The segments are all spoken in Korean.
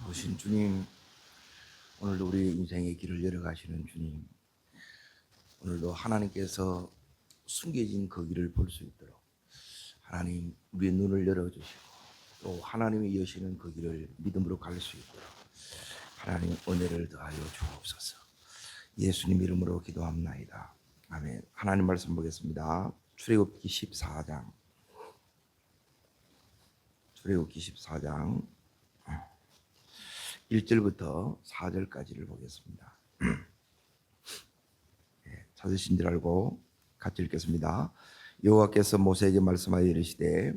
오신 주님, 오늘도 우리 인생의 길을 열어가시는 주님, 오늘도 하나님께서 숨겨진 그 길을 볼 수 있도록 하나님 우리의 눈을 열어주시고 또 하나님이 여시는 그 길을 믿음으로 갈 수 있도록 하나님 은혜를 더하여 주옵소서. 예수님 이름으로 기도합나이다. 아멘. 하나님 말씀 보겠습니다. 출애굽기 14장 1절부터 4절까지를 보겠습니다. 찾으신 줄 알고 같이 읽겠습니다. 여호와께서 모세에게 말씀하여 이르시되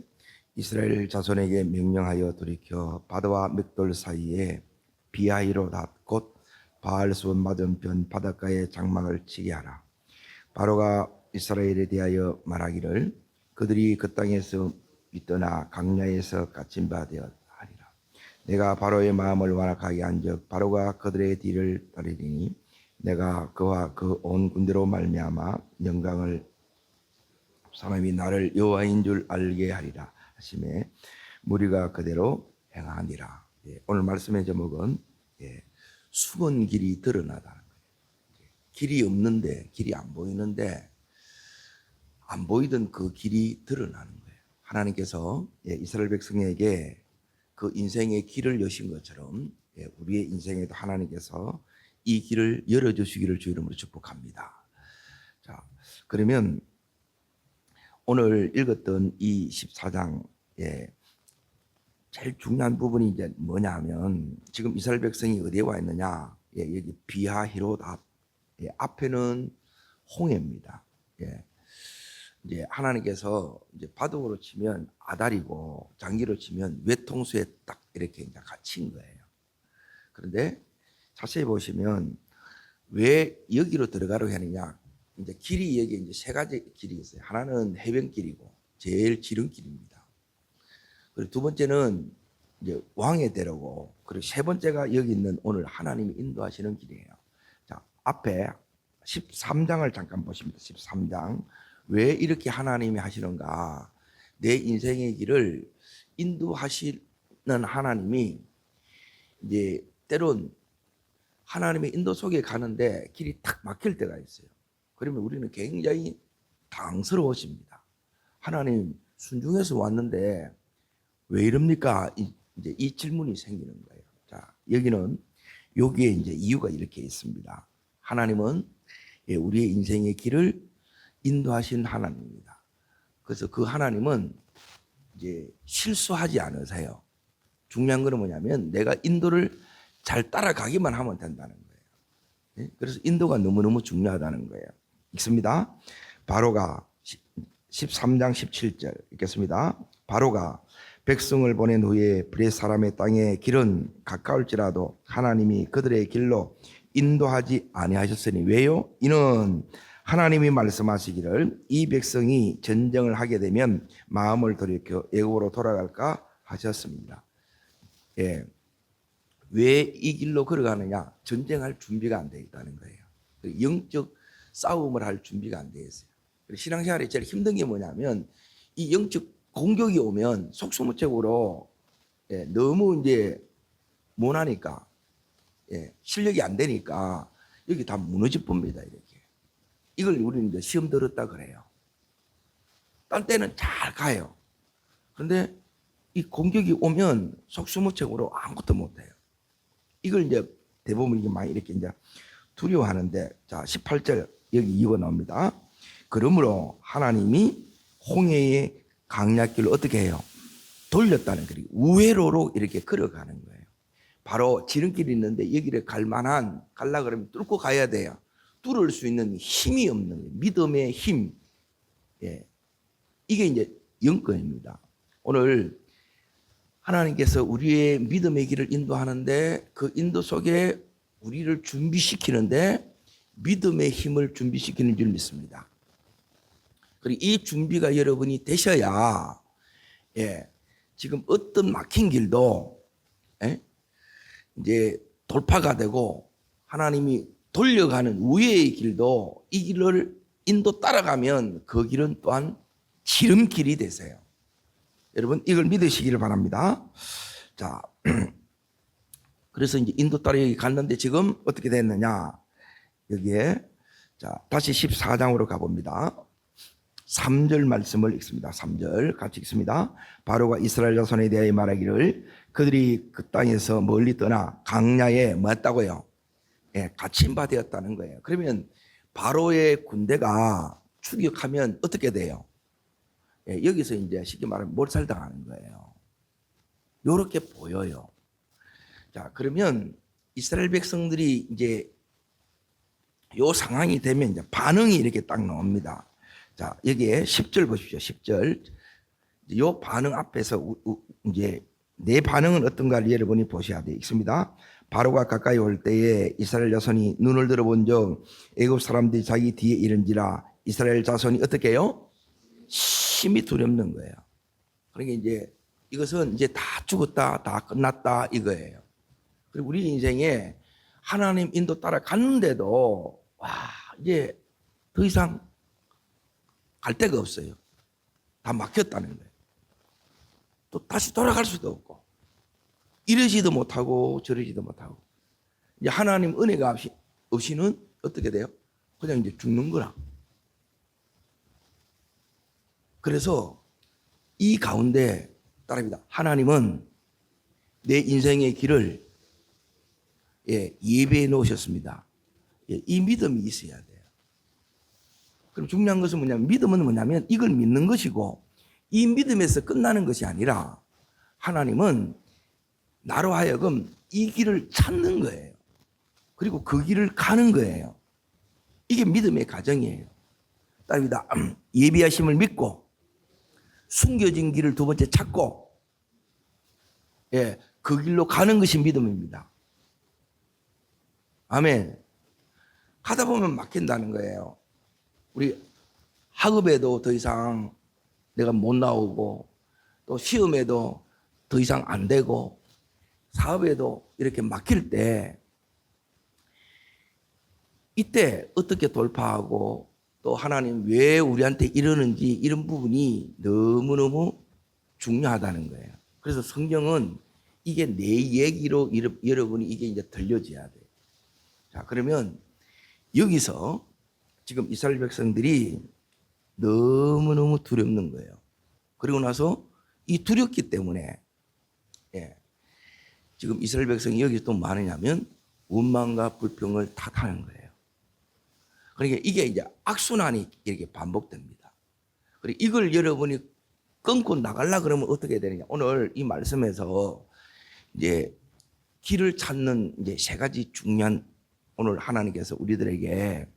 이스라엘 자손에게 명령하여 돌이켜 바다와 믹돌 사이에 비하히로닷 곧 바알수온 맞은편 바닷가에 장막을 치게 하라. 바로가 이스라엘에 대하여 말하기를 그들이 그 땅에서 떠나 강야에서 갇힌 바 되었다 하리라. 내가 바로의 마음을 완악하게 한즉 바로가 그들의 뒤를 따르리니 내가 그와 그 온 군대로 말미암아 영광을 사람이 나를 여호와인 줄 알게 하리라 하시매 무리가 그대로 행하니라. 오늘 말씀의 제목은 숨은 길이 드러나다는 거예요. 길이 없는데, 길이 안 보이는데 안 보이던 그 길이 드러나는 거예요. 하나님께서 이스라엘 백성에게 그 인생의 길을 여신 것처럼 우리의 인생에도 하나님께서 이 길을 열어주시기를 주 이름으로 축복합니다. 자, 그러면 오늘 읽었던 이 14장에 제일 중요한 부분이 이제 뭐냐면 지금 이스라엘 백성이 어디에 와 있느냐? 여기 비하히로닷. 앞에는 홍해입니다. 이제 하나님께서 이제 바둑으로 치면 아달이고 장기로 치면 외통수에 딱 이렇게 이제 갇힌 거예요. 그런데 자세히 보시면 왜 여기로 들어가려고 하느냐? 이제 길이 여기 이제 세 가지 길이 있어요. 하나는 해변길이고 제일 지름길입니다. 그리고 두 번째는 이제 왕의 대로고 그리고 세 번째가 여기 있는 오늘 하나님이 인도하시는 길이에요. 자, 앞에 13장을 잠깐 보십니다. 13장. 왜 이렇게 하나님이 하시는가? 내 인생의 길을 인도하시는 하나님이 이제 때론 하나님의 인도 속에 가는데 길이 탁 막힐 때가 있어요. 그러면 우리는 굉장히 당스러워집니다. 하나님 순종해서 왔는데 왜 이럽니까? 이제 이 질문이 생기는 거예요. 자, 여기에 이제 이유가 이렇게 있습니다. 하나님은 우리의 인생의 길을 인도하신 하나님입니다. 그래서 그 하나님은 이제 실수하지 않으세요. 중요한 건 뭐냐면 내가 인도를 잘 따라가기만 하면 된다는 거예요. 그래서 인도가 너무너무 중요하다는 거예요. 읽습니다. 바로가 13장 17절 읽겠습니다. 바로가 백성을 보낸 후에 브레 사람의 땅의 길은 가까울지라도 하나님이 그들의 길로 인도하지 아니하셨으니 왜요? 이는 하나님이 말씀하시기를 이 백성이 전쟁을 하게 되면 마음을 돌이켜 애굽으로 돌아갈까 하셨습니다. 왜 이 길로 걸어가느냐? 전쟁할 준비가 안 되어 있다는 거예요. 영적 싸움을 할 준비가 안 되어 있어요. 신앙생활에 제일 힘든 게 뭐냐면 이 영적 공격이 오면 속수무책으로 너무 이제 못하니까 실력이 안 되니까 여기 다 무너져 봅니다. 이렇게. 이걸 우리는 이제 시험 들었다 그래요. 딴 때는 잘 가요. 그런데 이 공격이 오면 속수무책으로 아무것도 못해요. 이걸 이제 대부분 이게 많이 이렇게 이제 두려워하는데, 자 18절 여기 이유가 나옵니다. 그러므로 하나님이 홍해의 강약길을 어떻게 해요? 돌렸다는 거예요. 우회로로 이렇게 걸어가는 거예요. 바로 지름길이 있는데 여기를 갈라 그러면 뚫고 가야 돼요. 뚫을 수 있는 힘이 없는 거예요. 믿음의 힘. 이게 이제 영권입니다. 오늘 하나님께서 우리의 믿음의 길을 인도하는데 그 인도 속에 우리를 준비시키는데 믿음의 힘을 준비시키는 줄 믿습니다. 그리고 이 준비가 여러분이 되셔야 지금 어떤 막힌 길도 이제 돌파가 되고 하나님이 돌려가는 우회의 길도 이 길을 인도 따라가면 그 길은 또한 지름길이 되세요. 여러분 이걸 믿으시기를 바랍니다. 자, 그래서 이제 인도 따라 여기 갔는데 지금 어떻게 됐느냐? 여기에 자 다시 14장으로 가봅니다. 3절 말씀을 읽습니다. 3절 같이 읽습니다. 바로가 이스라엘 자손에 대하여 말하기를 그들이 그 땅에서 멀리 떠나 강야에 뭐 했다고요? 예, 갇힌 바 되었다는 거예요. 그러면 바로의 군대가 추격하면 어떻게 돼요? 예, 여기서 이제 쉽게 말하면 몰살당하는 거예요. 요렇게 보여요. 자, 그러면 이스라엘 백성들이 이제 요 상황이 되면 이제 반응이 이렇게 딱 나옵니다. 자, 여기에 10절 보십시오. 10절. 요 반응 앞에서 이제 내 반응은 어떤가를 여러분이 보셔야 되겠습니다. 바로가 가까이 올 때에 이스라엘 자손이 눈을 들어본 적 애굽 사람들이 자기 뒤에 이른지라 이스라엘 자손이 어떻게 해요? 심히 두렵는 거예요. 그러니까 이제 이것은 이제 다 죽었다, 다 끝났다 이거예요. 그리고 우리 인생에 하나님 인도 따라 갔는데도 와 이제 더 이상 갈 데가 없어요. 다 막혔다는 거예요. 또 다시 돌아갈 수도 없고 이러지도 못하고 저러지도 못하고 이제 하나님 은혜가 없이는 어떻게 돼요? 그냥 이제 죽는 거라. 그래서 이 가운데 따릅니다. 하나님은 내 인생의 길을 예배해 놓으셨습니다. 이 믿음이 있어야 돼요. 그럼 중요한 것은 뭐냐면 믿음은 뭐냐면 이걸 믿는 것이고 이 믿음에서 끝나는 것이 아니라 하나님은 나로 하여금 이 길을 찾는 거예요. 그리고 그 길을 가는 거예요. 이게 믿음의 과정이에요. 따릅니다. 예비하심을 믿고 숨겨진 길을 두 번째 찾고 그 길로 가는 것이 믿음입니다. 아멘. 가다 보면 막힌다는 거예요. 우리 학업에도 더 이상 내가 못 나오고 또 시험에도 더 이상 안 되고 사업에도 이렇게 막힐 때 이때 어떻게 돌파하고 또 하나님 왜 우리한테 이러는지 이런 부분이 너무너무 중요하다는 거예요. 그래서 성경은 이게 내 얘기로 여러분이 이게 이제 들려줘야 돼요. 자, 그러면 여기서 지금 이스라엘 백성들이 너무너무 두렵는 거예요. 그리고 나서 이 두렵기 때문에 지금 이스라엘 백성이 여기 또 많으냐면 원망과 불평을 탓하는 거예요. 그러니까 이게 이제 악순환이 이렇게 반복됩니다. 그리고 이걸 여러분이 끊고 나가려 그러면 어떻게 되느냐? 오늘 이 말씀에서 이제 길을 찾는 이제 세 가지 중요한 오늘 하나님께서 우리들에게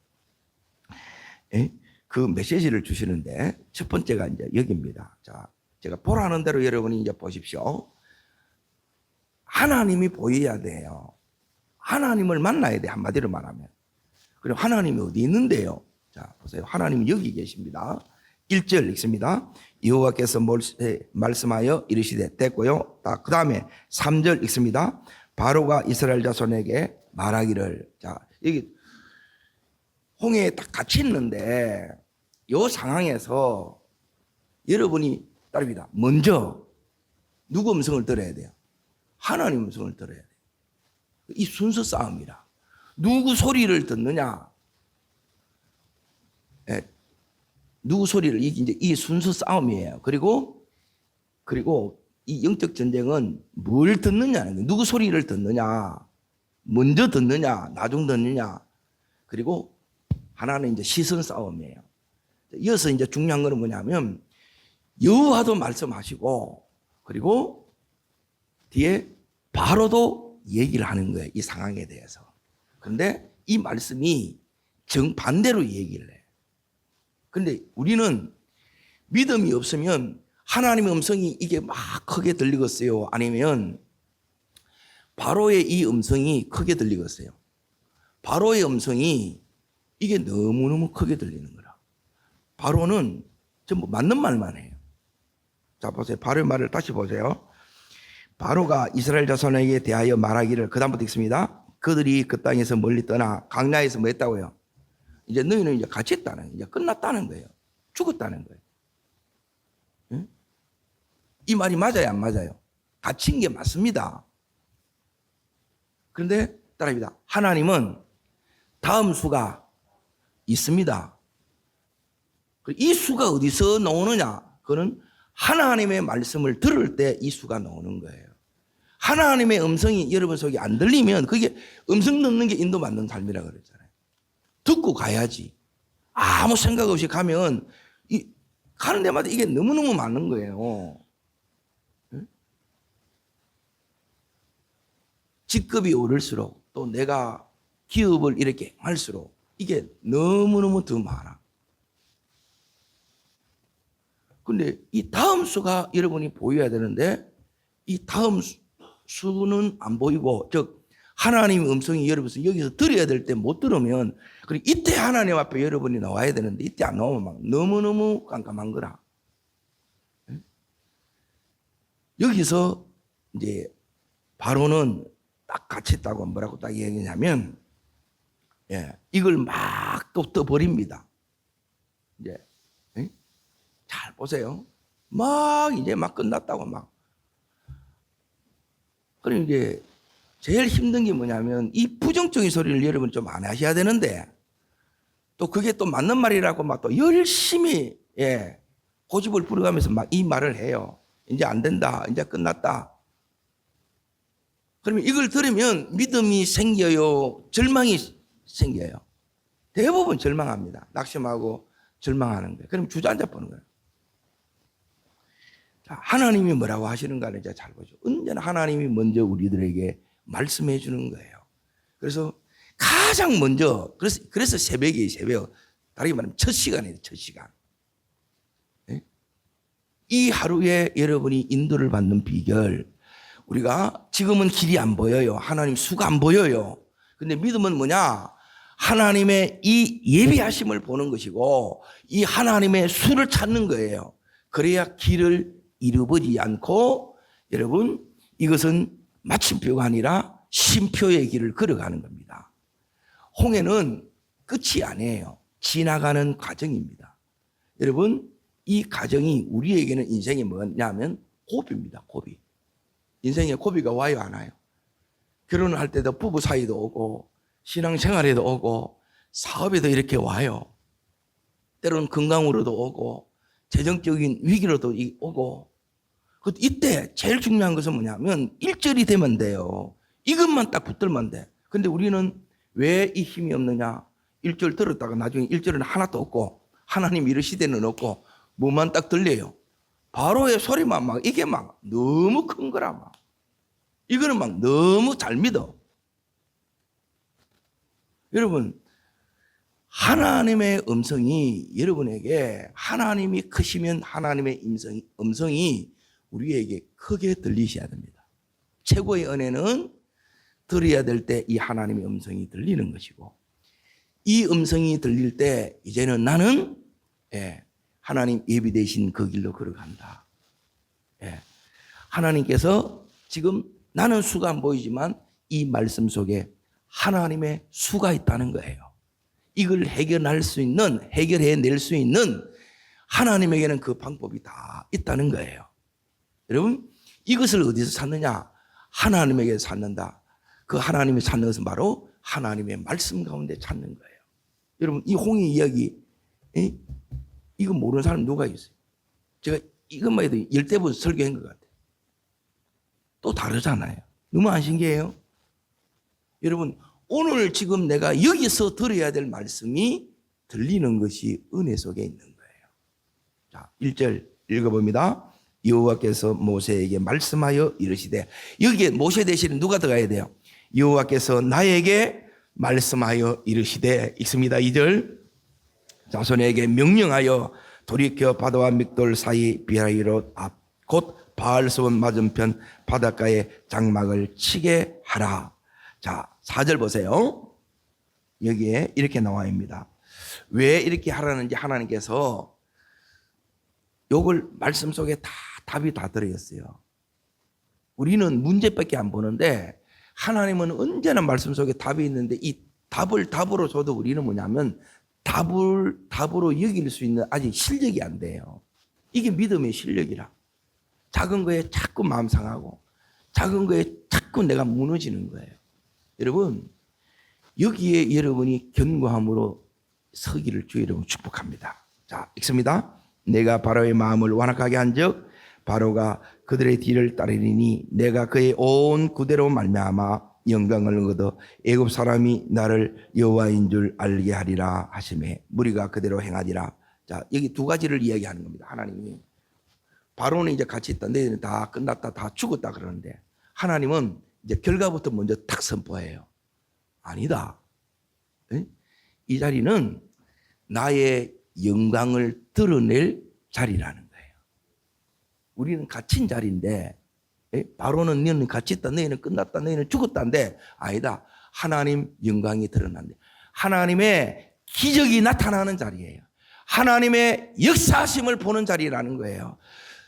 그 메시지를 주시는데 첫 번째가 이제 여기입니다. 자, 제가 보라는 대로 여러분이 이제 보십시오. 하나님이 보여야 돼요. 하나님을 만나야 돼. 한마디로 말하면. 그리고 하나님이 어디 있는데요? 자, 보세요. 하나님이 여기 계십니다. 1절 읽습니다. 여호와께서 말씀하여 이르시되 됐고요. 그 다음에 3절 읽습니다. 바로가 이스라엘 자손에게 말하기를. 자, 여기 홍해에 딱 갇혀 있는데 이 상황에서 여러분이 따릅니다. 먼저 누구 음성을 들어야 돼요? 하나님 음성을 들어야 돼요. 이 순서 싸움이라. 누구 소리를 듣느냐? 누구 소리를 이제 이 순서 싸움이에요. 그리고 이 영적 전쟁은 뭘 듣느냐는 거예요. 누구 소리를 듣느냐? 먼저 듣느냐? 나중 듣느냐? 그리고 하나는 이제 시선 싸움이에요. 이어서 이제 중요한 거는 뭐냐면 여호와도 말씀하시고 그리고 뒤에 바로도 얘기를 하는 거예요. 이 상황에 대해서. 그런데 이 말씀이 정반대로 얘기를 해요. 그런데 우리는 믿음이 없으면 하나님의 음성이 이게 막 크게 들리겠어요? 아니면 바로의 이 음성이 크게 들리겠어요? 바로의 음성이 이게 너무너무 크게 들리는 거라. 바로는 전부 맞는 말만 해요. 자, 보세요. 바로의 말을 다시 보세요. 바로가 이스라엘 자손에게 대하여 말하기를 그다음부터 읽습니다. 그들이 그 땅에서 멀리 떠나 강야에서 뭐 했다고요? 이제 너희는 이제 갇혔다는, 이제 끝났다는 거예요. 죽었다는 거예요. 응? 이 말이 맞아요, 안 맞아요? 갇힌 게 맞습니다. 그런데 따라합니다. 하나님은 다음 수가 있습니다. 이 수가 어디서 나오느냐? 그거는 하나님의 말씀을 들을 때 이 수가 나오는 거예요. 하나님의 음성이 여러분 속에 안 들리면 그게 음성 듣는 게 인도받는 삶이라고 그랬잖아요. 듣고 가야지. 아무 생각 없이 가면 가는 데마다 이게 너무너무 많은 거예요. 직급이 오를수록 또 내가 기업을 이렇게 할수록 이게 너무너무 더 많아. 근데 이 다음 수가 여러분이 보여야 되는데 이 다음 수는 안 보이고, 즉 하나님의 음성이 여러분이 여기서 들어야 될 때 못 들으면, 그리고 이때 하나님 앞에 여러분이 나와야 되는데 이때 안 나오면 막 너무너무 깜깜한 거라. 여기서 이제 바로는 딱 같이 있다고 뭐라고 딱 얘기하냐면, 이걸 막 또 떠버립니다. 이제 잘 보세요. 막 이제 막 끝났다고 막. 그럼 이제 제일 힘든 게 뭐냐면 이 부정적인 소리를 여러분 좀 안 하셔야 되는데 또 그게 또 맞는 말이라고 막 또 열심히 고집을 부려가면서 막 이 말을 해요. 이제 안 된다. 이제 끝났다. 그러면 이걸 들으면 믿음이 생겨요? 절망이 생겨요? 대부분 절망합니다. 낙심하고 절망하는 거예요. 그럼 주저앉아 보는 거예요. 자, 하나님이 뭐라고 하시는가를 이제 잘 보죠. 언제나 하나님이 먼저 우리들에게 말씀해 주는 거예요. 그래서 가장 먼저, 그래서 새벽이에요, 새벽. 다르게 말하면 첫 시간이에요, 첫 시간. 이 하루에 여러분이 인도를 받는 비결, 우리가 지금은 길이 안 보여요. 하나님 수가 안 보여요. 근데 믿음은 뭐냐? 하나님의 이 예비하심을 보는 것이고 이 하나님의 수를 찾는 거예요. 그래야 길을 잃어버리지 않고, 여러분, 이것은 마침표가 아니라 쉼표의 길을 걸어가는 겁니다. 홍해는 끝이 아니에요. 지나가는 과정입니다. 여러분, 이 과정이 우리에게는 인생이 뭐냐면 고비입니다. 고비. 인생에 고비가 와요, 안 와요? 결혼을 할 때도 부부 사이도 오고 신앙생활에도 오고 사업에도 이렇게 와요. 때로는 건강으로도 오고 재정적인 위기로도 오고. 이때 제일 중요한 것은 뭐냐면 1절이 되면 돼요. 이것만 딱 붙들면 돼. 근데 우리는 왜 이 힘이 없느냐? 1절 들었다가 나중에 1절은 하나도 없고 하나님 이르시되는 없고 뭐만 딱 들려요. 바로의 소리만 막 이게 막 너무 큰 거라 막. 이거는 막 너무 잘 믿어. 여러분, 하나님의 음성이 여러분에게, 하나님이 크시면 하나님의 음성이 우리에게 크게 들리셔야 됩니다. 최고의 은혜는 들어야 될 때 이 하나님의 음성이 들리는 것이고, 이 음성이 들릴 때 이제는 나는 하나님 예비되신 그 길로 걸어간다. 하나님께서 지금 나는 수가 안 보이지만 이 말씀 속에 하나님의 수가 있다는 거예요. 이걸 해결해낼 수 있는 하나님에게는 그 방법이 다 있다는 거예요. 여러분, 이것을 어디서 찾느냐? 하나님에게 찾는다. 그 하나님이 찾는 것은 바로 하나님의 말씀 가운데 찾는 거예요. 여러분, 이 홍해 이야기, 이거 모르는 사람 누가 있어요? 제가 이것만 해도 10대부터 설교한 것 같아요. 또 다르잖아요. 너무 안 신기해요? 여러분, 오늘 지금 내가 여기서 들어야 될 말씀이 들리는 것이 은혜 속에 있는 거예요. 자, 1절 읽어봅니다. 여호와께서 모세에게 말씀하여 이르시되, 여기에 모세 대신에 누가 들어가야 돼요? 여호와께서 나에게 말씀하여 이르시되, 읽습니다. 2절. 자손에게 명령하여 돌이켜 바다와 믹돌 사이 비하이롯 앞 곧 바알스온 맞은편 바닷가에 장막을 치게 하라. 자, 4절 보세요. 여기에 이렇게 나와 있습니다. 왜 이렇게 하라는지 하나님께서 요걸 말씀 속에 다 답이 다 들어있어요. 우리는 문제밖에 안 보는데 하나님은 언제나 말씀 속에 답이 있는데 이 답을 답으로 줘도 우리는 뭐냐면 답으로 여길 수 있는 아직 실력이 안 돼요. 이게 믿음의 실력이라. 작은 거에 자꾸 마음 상하고 작은 거에 자꾸 내가 무너지는 거예요. 여러분, 여기에 여러분이 견고함으로 서기를 주 여러분 축복합니다. 자, 읽습니다. 내가 바로의 마음을 완악하게 한즉 바로가 그들의 뒤를 따르리니 내가 그의 온 구대로 말미암아 영광을 얻어 애굽 사람이 나를 여호와인 줄 알게 하리라 하시매 무리가 그대로 행하리라. 자, 여기 두 가지를 이야기하는 겁니다. 하나님이 바로는 이제 같이 있다. 너희는 다 끝났다, 다 죽었다 그러는데 하나님은 이제 결과부터 먼저 탁 선포해요. 아니다. 에? 이 자리는 나의 영광을 드러낼 자리라는 거예요. 우리는 갇힌 자리인데 바로는 너희는 갇혔다, 너희는 끝났다, 너희는 죽었다인데 아니다. 하나님 영광이 드러난대. 하나님의 기적이 나타나는 자리예요. 하나님의 역사하심을 보는 자리라는 거예요.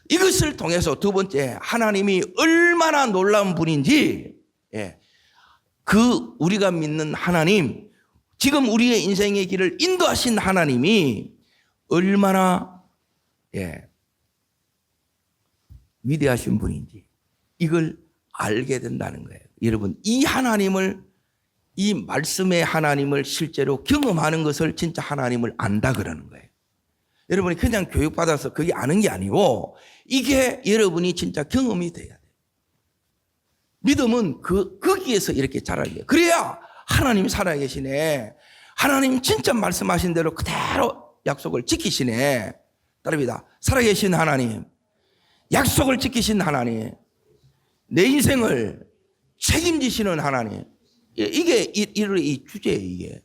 이것을 통해서 두 번째, 하나님이 얼마나 놀라운 분인지, 그 우리가 믿는 하나님, 지금 우리의 인생의 길을 인도하신 하나님이 얼마나 위대하신 분인지 이걸 알게 된다는 거예요. 여러분, 이 하나님을, 이 말씀의 하나님을 실제로 경험하는 것을 진짜 하나님을 안다 그러는 거예요. 여러분이 그냥 교육받아서 그게 아는 게 아니고 이게 여러분이 진짜 경험이 돼야 돼요. 믿음은 거기에서 이렇게 자라는 거예요. 그래야 하나님이 살아계시네. 하나님 진짜 말씀하신 대로 그대로 약속을 지키시네. 따릅니다. 살아계신 하나님, 약속을 지키신 하나님, 내 인생을 책임지시는 하나님. 이게 이 주제예요. 이게.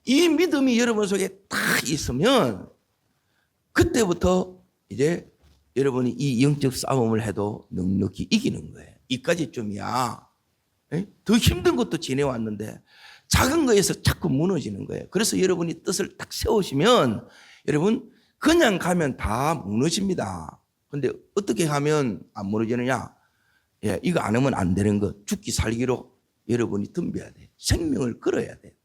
이 믿음이 여러분 속에 딱 있으면 그때부터 이제 여러분이 이 영적 싸움을 해도 넉넉히 이기는 거예요. 이까지쯤이야. 더 힘든 것도 지내왔는데 작은 거에서 자꾸 무너지는 거예요. 그래서 여러분이 뜻을 딱 세우시면 여러분 그냥 가면 다 무너집니다. 근데 어떻게 하면 안 무너지느냐? 이거 안 하면 안 되는 거. 죽기 살기로 여러분이 덤벼야 돼. 생명을 걸어야 돼.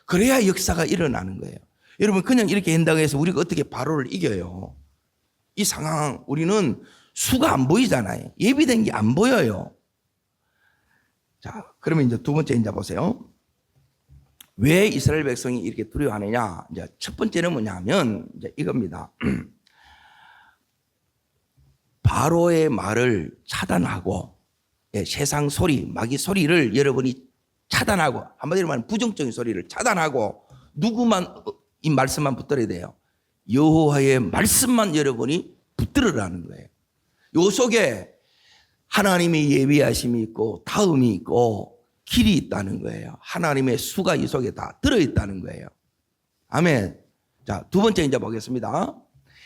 그래야 역사가 일어나는 거예요. 여러분 그냥 이렇게 한다고 해서 우리가 어떻게 바로를 이겨요? 이 상황 우리는 수가 안 보이잖아요. 예비된 게 안 보여요. 자, 그러면 이제 두 번째 이제 보세요. 왜 이스라엘 백성이 이렇게 두려워하느냐? 이제 첫 번째는 뭐냐면 이제 이겁니다. 바로의 말을 차단하고 세상 소리, 마귀 소리를 여러분이 차단하고 한마디로 말하면 부정적인 소리를 차단하고 누구만 이 말씀만 붙들어야 돼요. 여호와의 말씀만 여러분이 붙들으라는 거예요. 요 속에 하나님의 예비하심이 있고 다음이 있고 길이 있다는 거예요. 하나님의 수가 이 속에 다 들어있다는 거예요. 아멘. 자, 두 번째 이제 보겠습니다.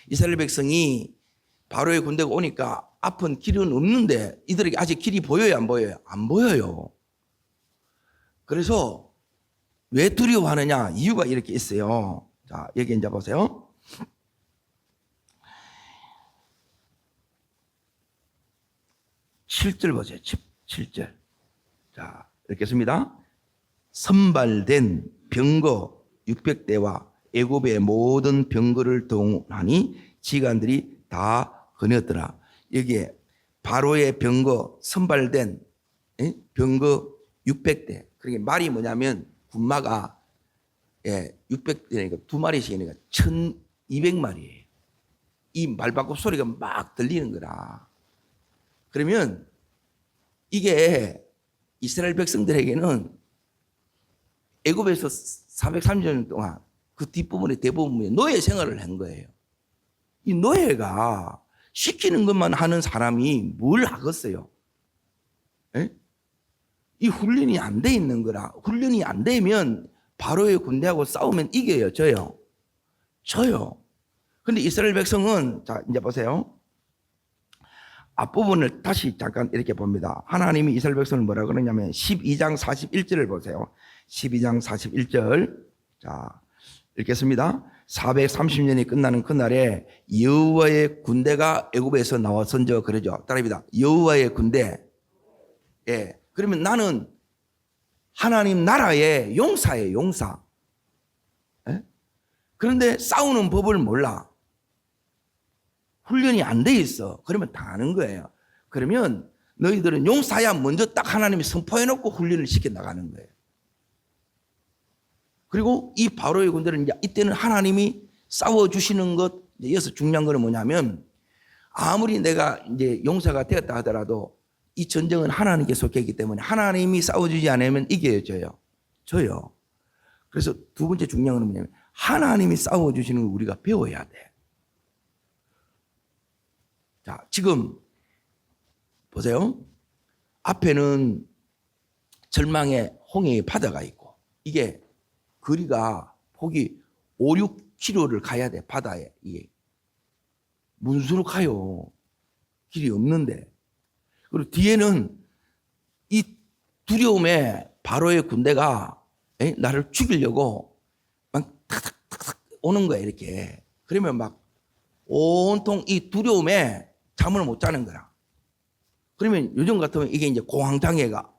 이스라엘 백성이 바로의 군대가 오니까 앞은 길은 없는데 이들에게 아직 길이 보여요, 안 보여요? 안 보여요. 그래서 왜 두려워하느냐? 이유가 이렇게 있어요. 자, 여기 이제 보세요. 칠 절 보세요. 7절. 자, 읽겠습니다. 선발된 병거 600대와 애굽의 모든 병거를 동원하니 지간들이 다 거녔더라. 여기에 바로의 병거 선발된 병거 600대. 그러니까 말이 뭐냐면 군마가 600대니까 두 마리씩이니까 1200마리예요. 이 말바꿈 소리가 막 들리는 거라. 그러면 이게 이스라엘 백성들에게는 애굽에서 430년 동안 그 뒷부분에 대부분이 노예 생활을 한 거예요. 이 노예가 시키는 것만 하는 사람이 뭘 하겠어요? 이 훈련이 안 돼 있는 거라. 훈련이 안 되면 바로의 군대하고 싸우면 이겨요, 져요? 져요. 근데 이스라엘 백성은, 자, 이제 보세요. 앞부분을 다시 잠깐 이렇게 봅니다. 하나님이 이스라엘 백성을 뭐라 그러냐면 12장 41절을 보세요. 12장 41절. 자, 읽겠습니다. 430년이 끝나는 그날에 여호와의 군대가 애굽에서 나와선저 그러죠. 따라합니다. 여호와의 군대. 그러면 나는 하나님 나라의 용사예요, 용사. 그런데 싸우는 법을 몰라. 훈련이 안 돼 있어. 그러면 당하는 거예요. 그러면 너희들은 용사야 먼저 딱 하나님이 선포해놓고 훈련을 시켜 나가는 거예요. 그리고 이 바로의 군대는 이제 이때는 하나님이 싸워주시는 것, 여기서 중요한 거는 뭐냐면 아무리 내가 이제 용사가 되었다 하더라도 이 전쟁은 하나님께 속했기 때문에 하나님이 싸워주지 않으면 이겨져요. 져요. 그래서 두 번째 중요한 건 뭐냐면 하나님이 싸워주시는 걸 우리가 배워야 돼. 자, 지금 보세요. 앞에는 절망의 홍해의 바다가 있고 이게 거리가 폭이 5, 6km를 가야 돼. 바다에. 이게 문수로 가요. 길이 없는데. 그리고 뒤에는 이 두려움에 바로의 군대가 나를 죽이려고 막 탁탁탁탁 오는 거야 이렇게. 그러면 막 온통 이 두려움에 잠을 못 자는 거야. 그러면 요즘 같으면 이게 이제 공황장애가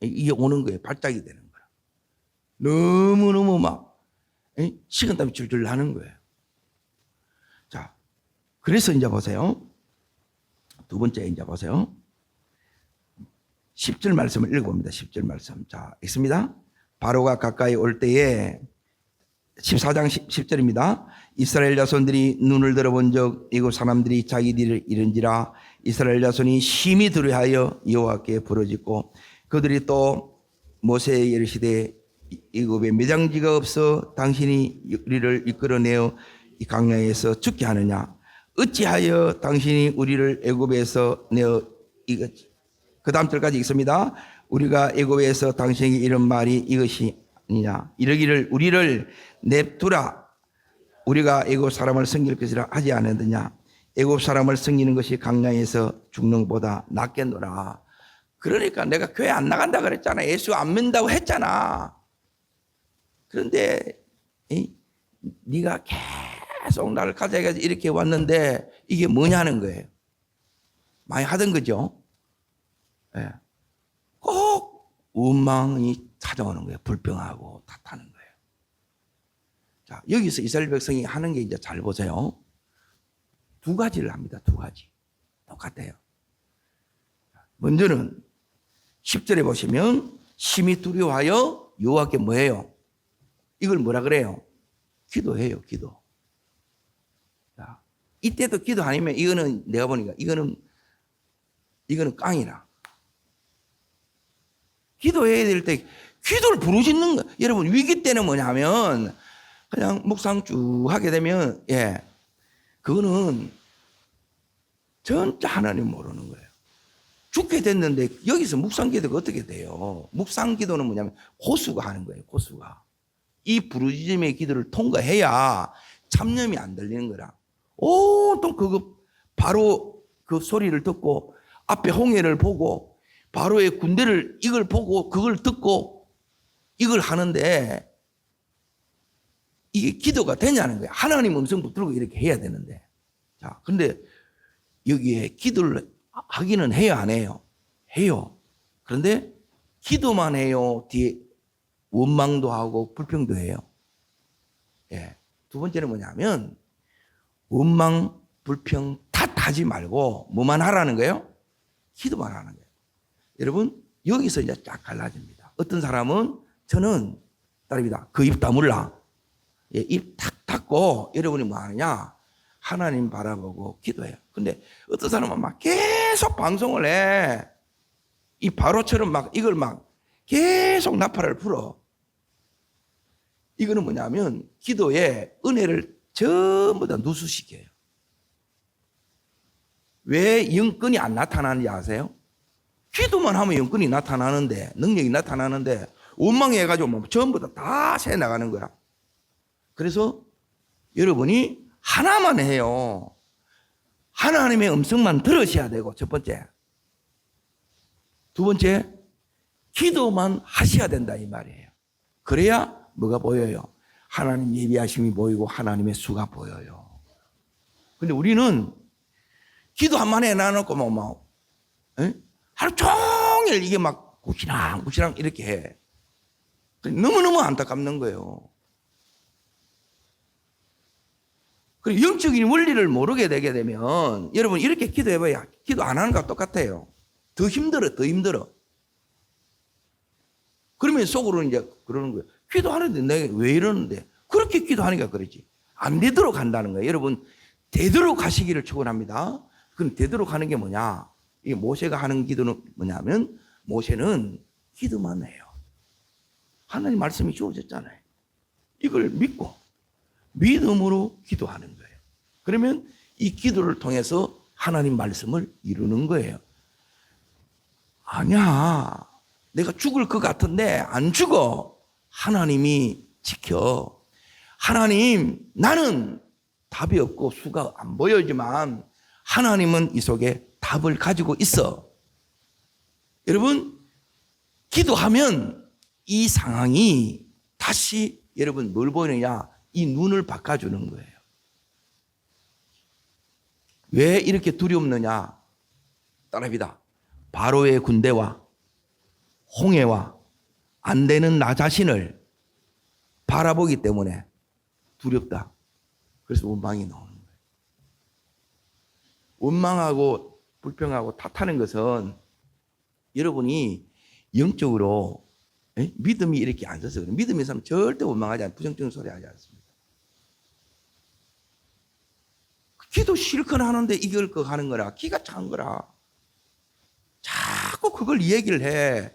이게 오는 거예요. 발작이 되는 거야. 너무너무 막 식은땀이 줄줄 나는 거예요. 자, 그래서 이제 보세요. 두 번째 이제 보세요. 10절 말씀을 읽어봅니다. 10절 말씀. 자, 읽습니다. 바로가 가까이 올 때에 14장 10절입니다. 이스라엘 자손들이 눈을 들어본 적 이곳 사람들이 자기들을 잃은지라 이스라엘 자손이 심히 두려워하여 여호와께 부르짖고 그들이 또 모세에게 이르시되 이굽에 매장지가 없어 당신이 우리를 이끌어내어 이 광야에서 죽게 하느냐 어찌하여 당신이 우리를 애굽에서 내어 이것 그 다음 절까지 읽습니다. 우리가 애굽에서 당신에게 이런 말이 이것이 아니냐 이러기를 우리를 냅두라 우리가 애굽 사람을 섬길 것이라 하지 않았느냐 애굽 사람을 섬기는 것이 광야에서 죽는 것보다 낫겠노라. 그러니까 내가 교회 안 나간다 그랬잖아. 예수 안 믿는다고 했잖아. 그런데 네가 계속 나를 가져가서 이렇게 왔는데 이게 뭐냐는 거예요. 많이 하던 거죠. 네. 꼭 원망이 찾아오는 거예요. 불평하고 탓하는 거예요. 자, 여기서 이스라엘 백성이 하는 게 이제 잘 보세요. 두 가지를 합니다. 두 가지. 똑같아요. 먼저는 10절에 보시면 심히 두려워하여 여호와께 뭐해요? 이걸 뭐라 그래요? 기도해요. 기도. 자, 이때도 기도 아니면 이거는 내가 보니까 이거는 깡이라. 기도해야 될 때 기도를 부르짖는 거. 여러분 위기 때는 뭐냐면 그냥 묵상 쭉 하게 되면 그거는 진짜 하나님 모르는 거예요. 죽게 됐는데 여기서 묵상 기도가 어떻게 돼요? 묵상 기도는 뭐냐면 고수가 하는 거예요. 고수가. 이 부르짖음의 기도를 통과해야 참념이 안 들리는 거라. 온통 그거 바로 그 소리를 듣고 앞에 홍해를 보고 바로의 군대를 이걸 보고 그걸 듣고 이걸 하는데 이게 기도가 되냐는 거예요. 하나님 음성 붙들고 이렇게 해야 되는데. 자, 근데 여기에 기도를 하기는 해요, 안 해요? 해요. 그런데 기도만 해요. 뒤에 원망도 하고 불평도 해요. 두 번째는 뭐냐면 원망, 불평, 탓하지 말고 뭐만 하라는 거예요? 기도만 하는 거예요. 여러분 여기서 이제 쫙 갈라집니다. 어떤 사람은 저는 딸입니다. 그 입 다물라. 입 탁 닫고 여러분이 뭐 하느냐? 하나님 바라보고 기도해요. 근데 어떤 사람은 막 계속 방송을 해. 이 바로처럼 막 이걸 막 계속 나팔을 불어. 이거는 뭐냐면 기도에 은혜를 전부 다 누수시켜요. 왜 영권이 안 나타나는지 아세요? 기도만 하면 영권이 나타나는데 능력이 나타나는데 원망해가지고 뭐 전부 다 새 나가는 거야. 그래서 여러분이 하나만 해요. 하나님의 음성만 들으셔야 되고 첫 번째. 두 번째 기도만 하셔야 된다 이 말이에요. 그래야 뭐가 보여요? 하나님 예비하심이 보이고 하나님의 수가 보여요. 근데 우리는 기도 한 번 해놔놓고 뭐 하루 종일 이게 막 구시랑 이렇게 해. 너무너무 안타깝는 거예요. 그리고 영적인 원리를 모르게 되게 되면 여러분 이렇게 기도해봐야 기도 안 하는 거랑 똑같아요. 더 힘들어, 더 힘들어. 그러면 속으로는 이제 그러는 거예요. 기도하는데 내가 왜 이러는데? 그렇게 기도하니까 그러지. 안 되도록 한다는 거예요. 여러분, 되도록 하시기를 축원합니다. 그럼 되도록 하는 게 뭐냐? 이 모세가 하는 기도는 뭐냐면, 모세는 기도만 해요. 하나님 말씀이 주어졌잖아요. 이걸 믿고 믿음으로 기도하는 거예요. 그러면 이 기도를 통해서 하나님 말씀을 이루는 거예요. 아니야, 내가 죽을 것 같은데 안 죽어. 하나님이 지켜. 하나님, 나는 답이 없고 수가 안 보여지만 하나님은 이 속에 답을 가지고 있어. 여러분, 기도하면 이 상황이 다시 여러분 뭘 보이느냐? 이 눈을 바꿔주는 거예요. 왜 이렇게 두렵느냐? 따라합니다. 바로의 군대와 홍해와 안 되는 나 자신을 바라보기 때문에 두렵다. 그래서 원망이 나오는 거예요. 원망하고 불평하고 탓하는 것은 여러분이 영적으로 믿음이 이렇게 안 서서 그래요. 믿음의 사람 절대 원망하지 않아요. 부정적인 소리 하지 않습니다. 기도 실컷 하는데 이걸 거 하는 거라. 기가 찬 거라. 자꾸 그걸 얘기를 해.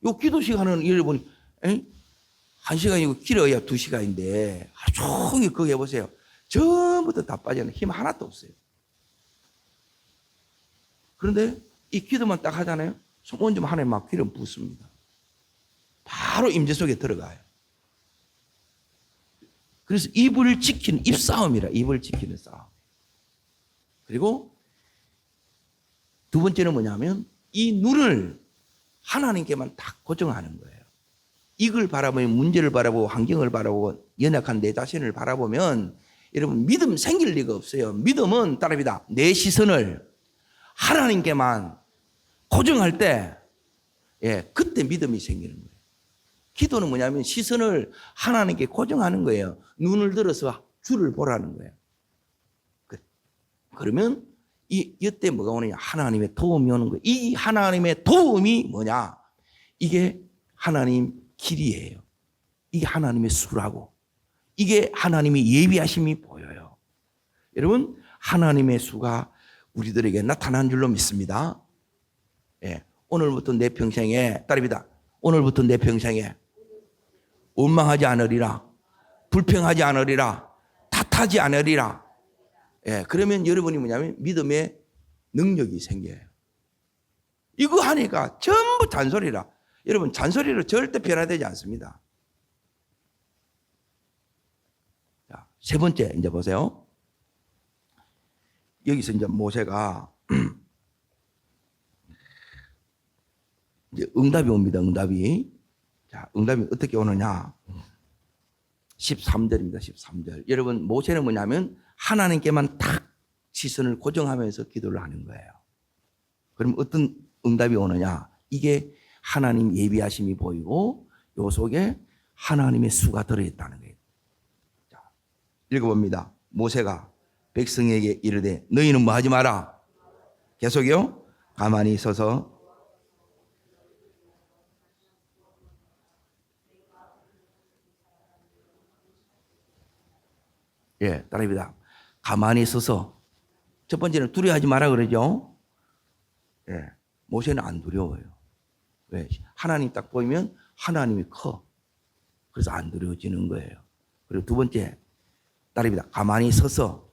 요 기도 시간은 여러분 1시간이고 길어야 2시간인데 하루 종일 그거 해보세요. 전부터 다 빠져요. 힘 하나도 없어요. 그런데 이 기도만 딱 하잖아요. 소문 좀 하나에 막 기름 붓습니다. 바로 임재 속에 들어가요. 그래서 입을 지키는 입싸움이라. 입을 지키는 싸움. 그리고 두 번째는 뭐냐면 이 눈을 하나님께만 딱 고정하는 거예요. 이걸 바라보면 문제를 바라보고 환경을 바라보고 연약한 내 자신을 바라보면 여러분 믿음 생길 리가 없어요. 믿음은 따라합니다. 내 시선을 하나님께만 고정할 때 그때 믿음이 생기는 거예요. 기도는 뭐냐면 시선을 하나님께 고정하는 거예요. 눈을 들어서 주를 보라는 거예요. 그러면 이때 뭐가 오느냐? 하나님의 도움이 오는 거예요. 이 하나님의 도움이 뭐냐? 이게 하나님 길이에요. 이게 하나님의 수라고. 이게 하나님의 예비하심이 보여요. 여러분, 하나님의 수가 우리들에게 나타난 줄로 믿습니다. 오늘부터 내 평생에, 따릅니다. 오늘부터 내 평생에 원망하지 않으리라, 불평하지 않으리라, 탓하지 않으리라. 그러면 여러분이 뭐냐면 믿음의 능력이 생겨요. 이거 하니까 전부 잔소리라. 여러분, 잔소리로 절대 변화되지 않습니다. 자, 세 번째, 이제 보세요. 여기서 이제 모세가 이제 응답이 옵니다. 응답이. 자, 응답이 어떻게 오느냐? 13절입니다. 13절. 여러분, 모세는 뭐냐면 하나님께만 딱 시선을 고정하면서 기도를 하는 거예요. 그럼 어떤 응답이 오느냐? 이게 하나님 예비하심이 보이고 요 속에 하나님의 수가 들어있다는 거예요. 자, 읽어봅니다. 모세가 백성에게 이르되 너희는 뭐 하지 마라. 계속요. 가만히 서서 따라합니다. 가만히 서서. 첫 번째는 두려워하지 마라 그러죠. 모세는 안 두려워요. 왜? 하나님 딱 보이면 하나님이 커. 그래서 안 두려워지는 거예요. 그리고 두 번째, 따라합니다. 가만히 서서.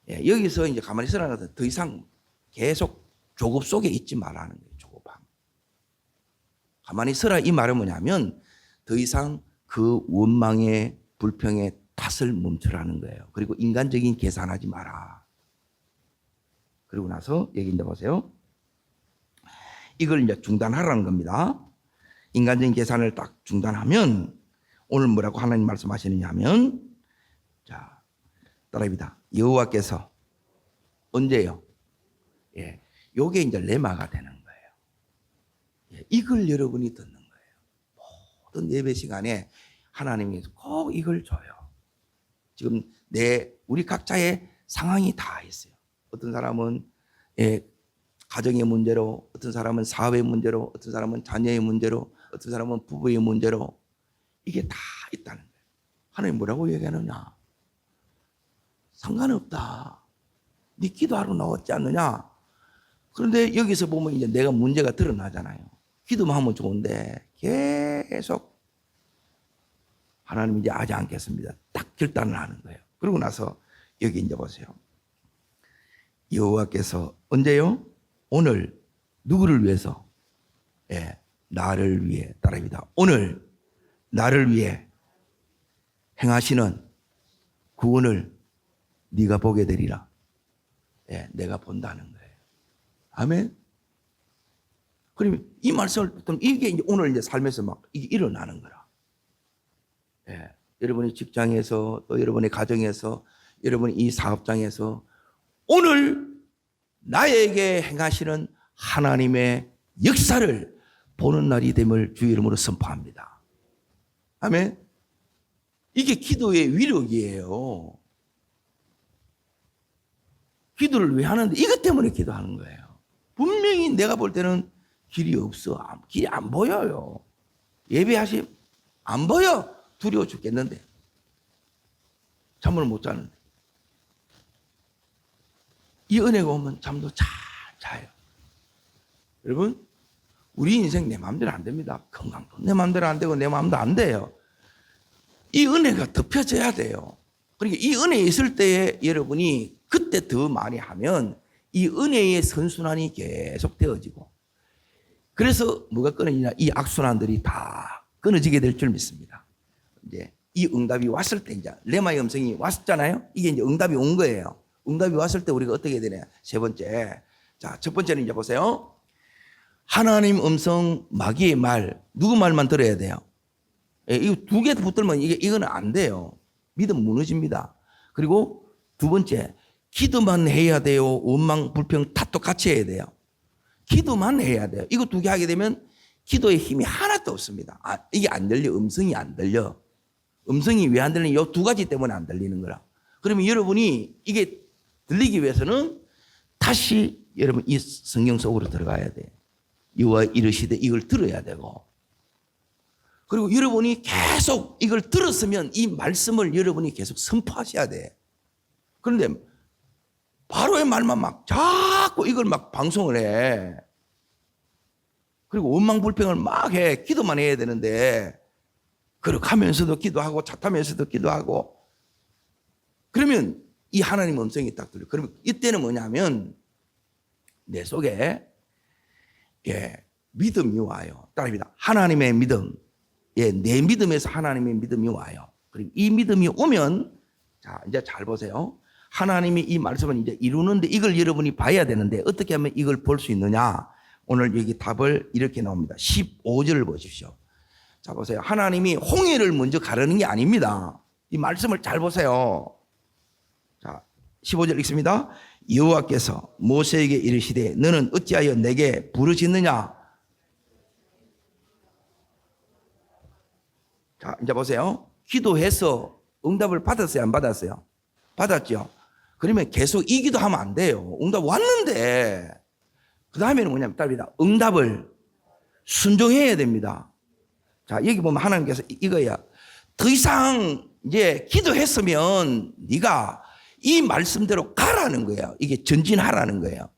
여기서 이제 가만히 서라는 것은 더 이상 계속 조급 속에 있지 말라는 거예요. 조급함. 가만히 서라 이 말은 뭐냐면 더 이상 그 원망의 불평의 탓을 멈추라는 거예요. 그리고 인간적인 계산하지 마라. 그리고 나서 여기 이제 보세요. 이걸 이제 중단하라는 겁니다. 인간적인 계산을 딱 중단하면 오늘 뭐라고 하나님 말씀하시느냐 하면 자, 따라합니다. 여호와께서 언제요? 요게 이제 레마가 되는 거예요. 이걸 여러분이 듣는 거예요. 모든 예배 시간에 하나님께서 꼭 이걸 줘요. 지금 우리 각자의 상황이 다 있어요. 어떤 사람은 가정의 문제로, 어떤 사람은 사회의 문제로, 어떤 사람은 자녀의 문제로, 어떤 사람은 부부의 문제로, 이게 다 있다는 거예요. 하나님 뭐라고 얘기하느냐? 상관없다. 네 기도하러 나왔지 않느냐? 그런데 여기서 보면 이제 내가 문제가 드러나잖아요. 기도만 하면 좋은데 계속 하나님 이제 하지 않겠습니다. 딱 결단을 하는 거예요. 그러고 나서 여기 이제 보세요. 여호와께서 언제요? 오늘 누구를 위해서? 예, 나를 위해. 따라합니다. 오늘 나를 위해 행하시는 구원을 네가 보게 되리라. 예, 내가 본다는 거예요. 아멘. 그러면 이 말씀을 듣면 이게 이제 오늘 이제 삶에서 막 이게 일어나는 거라. 예, 여러분의 직장에서 또 여러분의 가정에서 여러분의 이 사업장에서 오늘 나에게 행하시는 하나님의 역사를 보는 날이 됨을 주의 이름으로 선포합니다. 아멘. 이게 기도의 위력이에요. 기도를 왜 하는데? 이것 때문에 기도하는 거예요. 분명히 내가 볼 때는 길이 없어. 길이 안 보여요. 예배하시 안 보여. 두려워 죽겠는데. 잠을 못 자는데. 이 은혜가 오면 잠도 잘 자요. 여러분, 우리 인생 내 마음대로 안 됩니다. 건강도 내 마음대로 안 되고 내 마음도 안 돼요. 이 은혜가 덮여져야 돼요. 그러니까 이 은혜 있을 때에 여러분이 그때 더 많이 하면 이 은혜의 선순환이 계속 되어지고, 그래서 뭐가 끊어지냐? 이 악순환들이 다 끊어지게 될 줄 믿습니다. 이제 이 응답이 왔을 때 이제 레마의 음성이 왔잖아요. 이게 이제 응답이 온 거예요. 응답이 왔을 때 우리가 어떻게 되냐? 세 번째. 자, 첫 번째는 이제 보세요. 하나님 음성, 마귀의 말, 누구 말만 들어야 돼요? 예, 이거 두 개 붙들면 이거는 안 돼요. 믿음 무너집니다. 그리고 두 번째, 기도만 해야 돼요. 원망, 불평, 탓도 같이 해야 돼요. 기도만 해야 돼요. 이거 두 개 하게 되면 기도의 힘이 하나도 없습니다. 이게 안 들려. 음성이 안 들려. 음성이 왜 안 들리냐? 이 두 가지 때문에 안 들리는 거라. 그러면 여러분이 이게 들리기 위해서는 다시 여러분 이 성경 속으로 들어가야 돼. 여호와 이르시되 이걸 들어야 되고, 그리고 여러분이 계속 이걸 들었으면 이 말씀을 여러분이 계속 선포하셔야 돼. 그런데 바로의 말만 막 자꾸 이걸 막 방송을 해. 그리고 원망 불평을 막 해. 기도만 해야 되는데 그렇게 하면서도 기도하고 탓하면서도 기도하고, 그러면 이 하나님 음성이 딱 들려. 그러면 이때는 뭐냐면 내 속에 믿음이 와요. 따라합니다. 하나님의 믿음. 내 믿음에서 하나님의 믿음이 와요. 그리고 이 믿음이 오면, 자, 이제 잘 보세요. 하나님이 이 말씀을 이제 이루는데 이걸 여러분이 봐야 되는데 어떻게 하면 이걸 볼 수 있느냐? 오늘 여기 답을 이렇게 나옵니다. 15절을 보십시오. 자, 보세요. 하나님이 홍해를 먼저 가르는 게 아닙니다. 이 말씀을 잘 보세요. 자, 15절 읽습니다. 여호와께서 모세에게 이르시되 너는 어찌하여 내게 부르짖느냐? 자, 이제 보세요. 기도해서 응답을 받았어요? 안 받았어요? 받았죠? 그러면 계속 이 기도하면 안 돼요. 응답 왔는데 그 다음에는 뭐냐면 답이다. 응답을 순종해야 됩니다. 자, 여기 보면 하나님께서 이거야. 더 이상 이제 기도했으면 네가 이 말씀대로 가라는 거예요. 이게 전진하라는 거예요.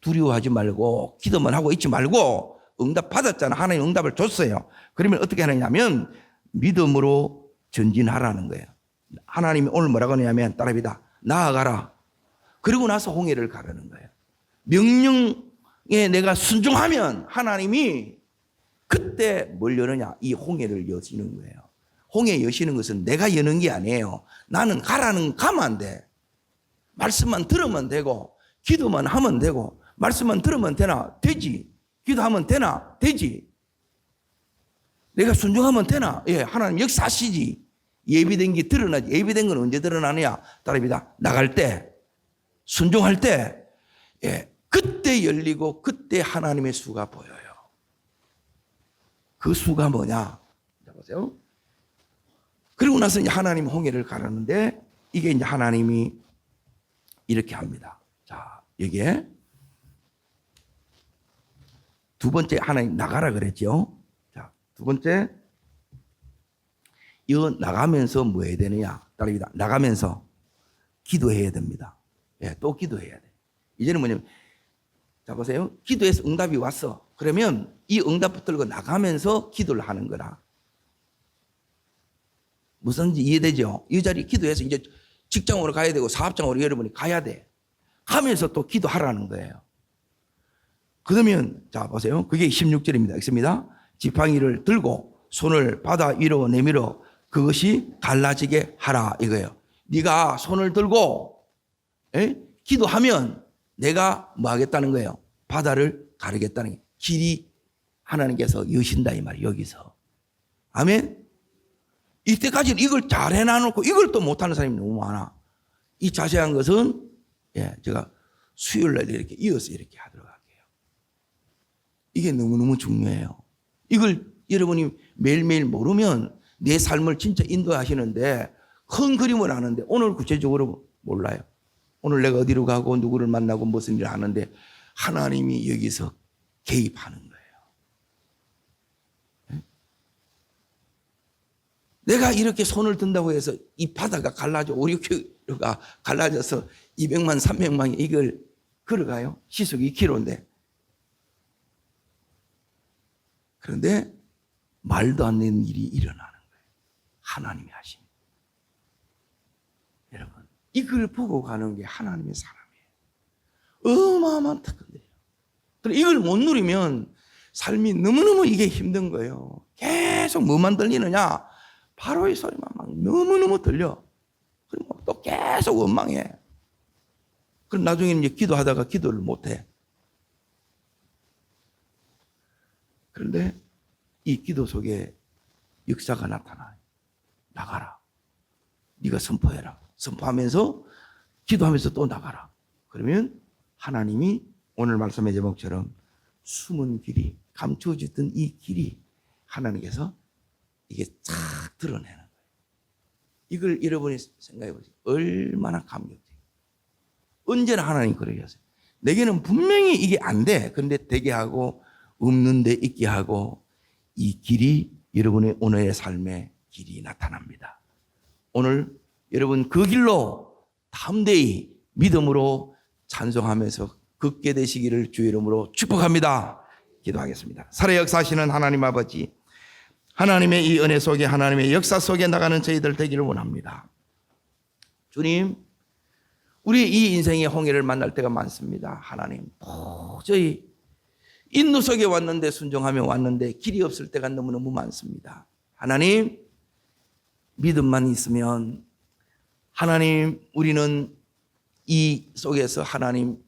두려워하지 말고 기도만 하고 있지 말고, 응답 받았잖아. 하나님 응답을 줬어요. 그러면 어떻게 하느냐면 믿음으로 전진하라는 거예요. 하나님이 오늘 뭐라고 하냐면 따라합니다. 나아가라. 그리고 나서 홍해를 가르는 거예요. 명령에 내가 순종하면 하나님이 그때 뭘 여느냐? 이 홍해를 여시는 거예요. 홍해 여시는 것은 내가 여는 게 아니에요. 나는 가라는 가면 안 돼. 말씀만 들으면 되고 기도만 하면 되고, 말씀만 들으면 되나? 되지. 기도하면 되나? 되지. 내가 순종하면 되나? 예, 하나님 역사하시지. 예비된 게 드러나지. 예비된 건 언제 드러나느냐? 따라합니다. 나갈 때, 순종할 때, 예, 그때 열리고 그때 하나님의 수가 보여요. 그 수가 뭐냐? 자, 보세요. 그리고 나서 이제 하나님 홍해를 가르는데 이게 이제 하나님이 이렇게 합니다. 자, 여기에 두 번째 하나님 나가라 그랬죠. 자, 두 번째 이거 나가면서 뭐 해야 되느냐? 따릅니다. 나가면서 기도해야 됩니다. 예, 또 기도해야 돼. 이제는 뭐냐면 자 보세요. 기도해서 응답이 왔어. 그러면 이 응답 붙들고 나가면서 기도를 하는 거라. 무슨지 이해되죠? 이 자리 기도해서 이제 직장으로 가야 되고 사업장으로 여러분이 가야 돼. 가면서 또 기도하라는 거예요. 그러면 자 보세요. 그게 16절입니다. 읽습니다. 지팡이를 들고 손을 바다 위로 내밀어 그것이 갈라지게 하라 이거예요. 네가 손을 들고 기도하면 내가 뭐 하겠다는 거예요? 바다를 가르겠다는 거예요. 길이 하나님께서 여신다 이 말이에요. 여기서. 아멘. 이때까지는 이걸 잘 해놔놓고 이걸 또 못하는 사람이 너무 많아. 이 자세한 것은 제가 수요일날 이렇게 이어서 이렇게 하도록 할게요. 이게 너무너무 중요해요. 이걸 여러분이 매일매일 모르면 내 삶을 진짜 인도하시는데 큰 그림을 아는데 오늘 구체적으로 몰라요. 오늘 내가 어디로 가고 누구를 만나고 무슨 일을 하는데 하나님이 여기서 개입하는 거예요. 내가 이렇게 손을 든다고 해서 이 바다가 갈라져 5, 6km가 갈라져서 200만 300만이 이걸 걸어가요. 시속 2km인데. 그런데 말도 안 되는 일이 일어나는 거예요. 하나님이 하신. 여러분 이걸 보고 가는 게 하나님의 사람이에요. 어마어마한 특권이에요. 그런데 이걸 못 누리면 삶이 너무너무 이게 힘든 거예요. 계속 뭐만 들리느냐? 바로의 소리만 막 너무너무 들려. 그리고 또 계속 원망해. 그럼 나중에는 이제 기도하다가 기도를 못해. 그런데 이 기도 속에 역사가 나타나요. 나가라. 네가 선포해라. 선포하면서 기도하면서 또 나가라. 그러면 하나님이 오늘 말씀의 제목처럼 숨은 길이 감춰졌던 이 길이 하나님께서 이게 쫙 드러내는 거예요. 이걸 여러분이 생각해 보세요. 얼마나 감격적이에요. 언제나 하나님 그러게 하세요. 내게는 분명히 이게 안 돼. 그런데 되게 하고 없는데 있게 하고 이 길이 여러분의 오늘의 삶의 길이 나타납니다. 오늘 여러분 그 길로 담대히 믿음으로 찬송하면서 걷게 되시기를 주의 이름으로 축복합니다. 기도하겠습니다. 살아 역사하시는 하나님 아버지, 하나님의 이 은혜 속에 하나님의 역사 속에 나가는 저희들 되기를 원합니다. 주님, 우리 이 인생의 홍해를 만날 때가 많습니다. 하나님, 도저히 인도 속에 왔는데 순종하며 왔는데 길이 없을 때가 너무너무 많습니다. 하나님, 믿음만 있으면 하나님, 우리는 이 속에서 하나님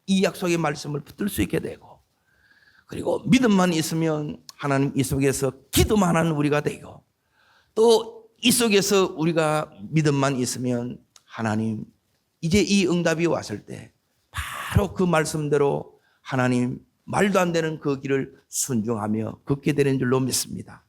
이 약속의 말씀을 붙들 수 있게 되고, 그리고 믿음만 있으면 하나님 이 속에서 기도만 하는 우리가 되고, 또 이 속에서 우리가 믿음만 있으면 하나님 이제 이 응답이 왔을 때 바로 그 말씀대로 하나님 말도 안 되는 그 길을 순종하며 걷게 되는 줄로 믿습니다.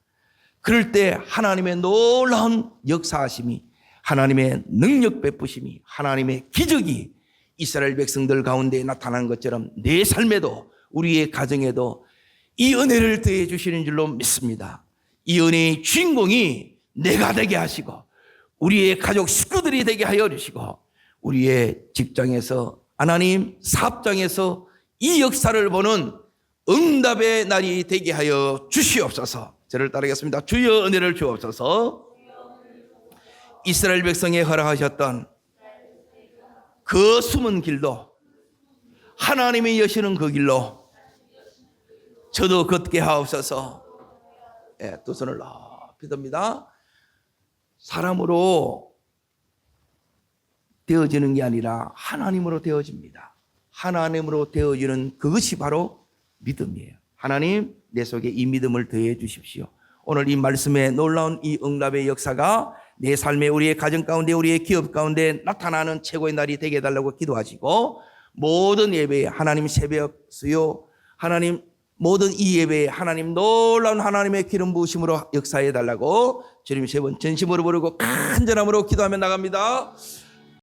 그럴 때 하나님의 놀라운 역사하심이, 하나님의 능력 베푸심이, 하나님의 기적이 이스라엘 백성들 가운데 나타나는 것처럼 내 삶에도 우리의 가정에도 이 은혜를 더해 주시는 줄로 믿습니다. 이 은혜의 주인공이 내가 되게 하시고 우리의 가족 식구들이 되게 하여 주시고 우리의 직장에서 하나님 사업장에서 이 역사를 보는 응답의 날이 되게 하여 주시옵소서. 저를 따르겠습니다. 주여 은혜를 주옵소서. 이스라엘 백성에 허락하셨던 그 숨은 길도 하나님이 여시는 그 길로 저도 걷게 하옵소서. 두 손을 높이 듭니다. 사람으로 되어지는 게 아니라 하나님으로 되어집니다. 하나님으로 되어지는 그것이 바로 믿음이에요. 하나님, 내 속에 이 믿음을 더해 주십시오. 오늘 이 말씀에 놀라운 이 응답의 역사가 내 삶에 우리의 가정 가운데 우리의 기업 가운데 나타나는 최고의 날이 되게 해달라고 기도하시고, 모든 예배에 하나님 새벽 수요 하나님 모든 이 예배에 하나님 놀라운 하나님의 기름 부으심으로 역사해 달라고 주님 세 번 전심으로 부르고 간절함으로 기도하며 나갑니다.